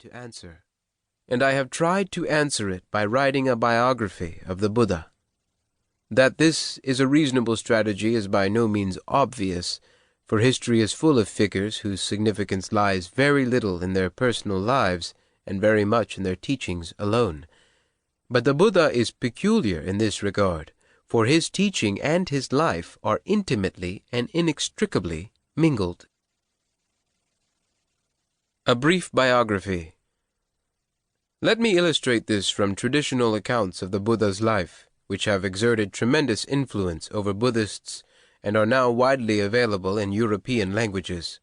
to answer, and I have tried to answer it by writing a biography of the Buddha. That this is a reasonable strategy is by no means obvious, for history is full of figures whose significance lies very little in their personal lives and very much in their teachings alone. But the Buddha is peculiar in this regard, for his teaching and his life are intimately and inextricably mingled. A brief biography. Let me illustrate this from traditional accounts of the Buddha's life, which have exerted tremendous influence over Buddhists and are now widely available in European languages.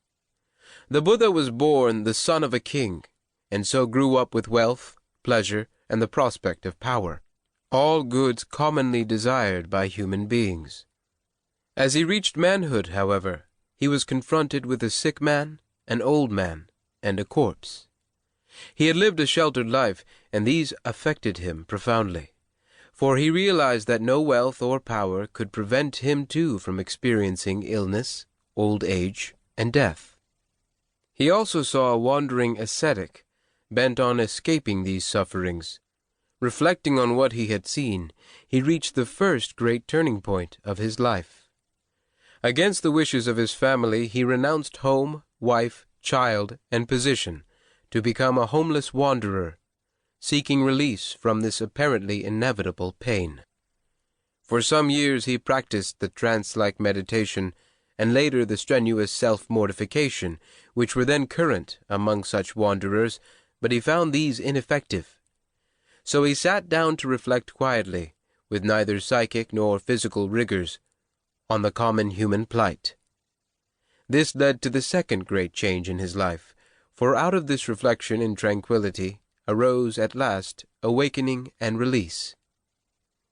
The Buddha was born the son of a king, and so grew up with wealth, pleasure, and the prospect of power, all goods commonly desired by human beings. As he reached manhood, however, he was confronted with a sick man, an old man, and a corpse. He had lived a sheltered life, and these affected him profoundly, for he realized that no wealth or power could prevent him too from experiencing illness, old age, and death. He also saw a wandering ascetic, bent on escaping these sufferings. Reflecting on what he had seen, he reached the first great turning point of his life. Against the wishes of his family, he renounced home, wife, child, and position to become a homeless wanderer, seeking release from this apparently inevitable pain. For some years he practiced the trance-like meditation and later the strenuous self-mortification, which were then current among such wanderers, but he found these ineffective. So he sat down to reflect quietly, with neither psychic nor physical rigors, on the common human plight. This led to the second great change in his life, for out of this reflection in tranquility arose at last awakening and release.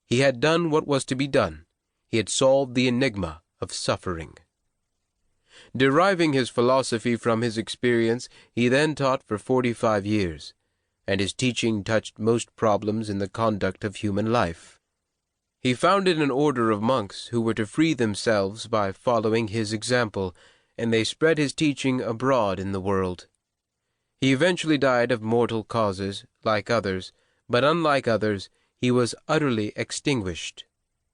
He had done what was to be done. He had solved the enigma of suffering. Deriving his philosophy from his experience, he then taught for 45 years, and his teaching touched most problems in the conduct of human life. He founded an order of monks who were to free themselves by following his example, and they spread his teaching abroad in the world. He eventually died of mortal causes, like others, but unlike others, he was utterly extinguished,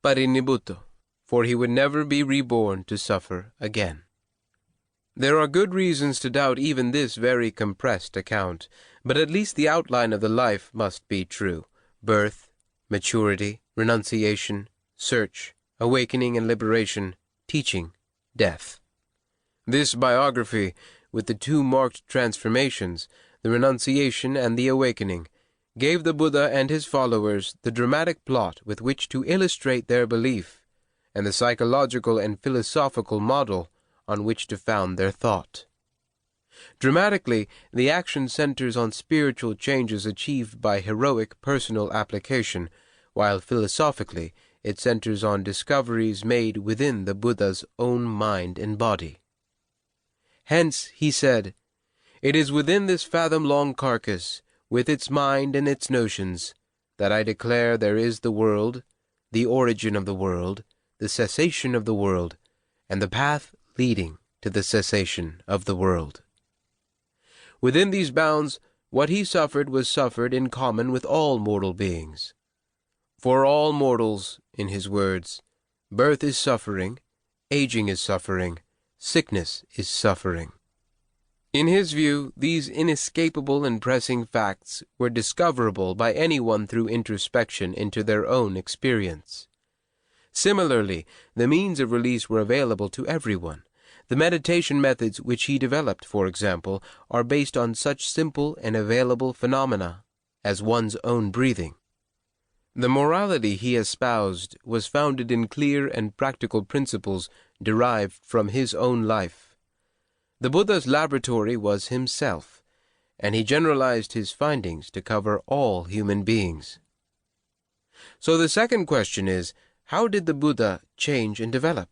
parinibbutto, for he would never be reborn to suffer again. There are good reasons to doubt even this very compressed account, but at least the outline of the life must be true: birth, maturity, renunciation, search, awakening and liberation, teaching, death. This biography, with the two marked transformations, the renunciation and the awakening, gave the Buddha and his followers the dramatic plot with which to illustrate their belief, and the psychological and philosophical model on which to found their thought. Dramatically, the action centers on spiritual changes achieved by heroic personal application, while philosophically it centers on discoveries made within the Buddha's own mind and body. Hence, he said, "It is within this fathom-long carcass, with its mind and its notions, that I declare there is the world, the origin of the world, the cessation of the world, and the path leading to the cessation of the world." Within these bounds, what he suffered was suffered in common with all mortal beings. For all mortals, in his words, birth is suffering, aging is suffering, sickness is suffering. In his view, these inescapable and pressing facts were discoverable by anyone through introspection into their own experience. Similarly, the means of release were available to everyone. The meditation methods which he developed, for example, are based on such simple and available phenomena as one's own breathing. The morality he espoused was founded in clear and practical principles derived from his own life. The Buddha's laboratory was himself, and he generalized his findings to cover all human beings. So the second question is, how did the Buddha change and develop?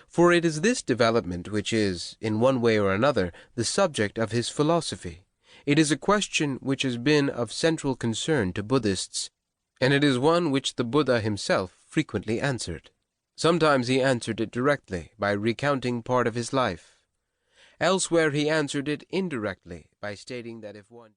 For it is this development which is, in one way or another, the subject of his philosophy. It is a question which has been of central concern to Buddhists, and it is one which the Buddha himself frequently answered. Sometimes he answered it directly by recounting part of his life. Elsewhere he answered it indirectly by stating that if one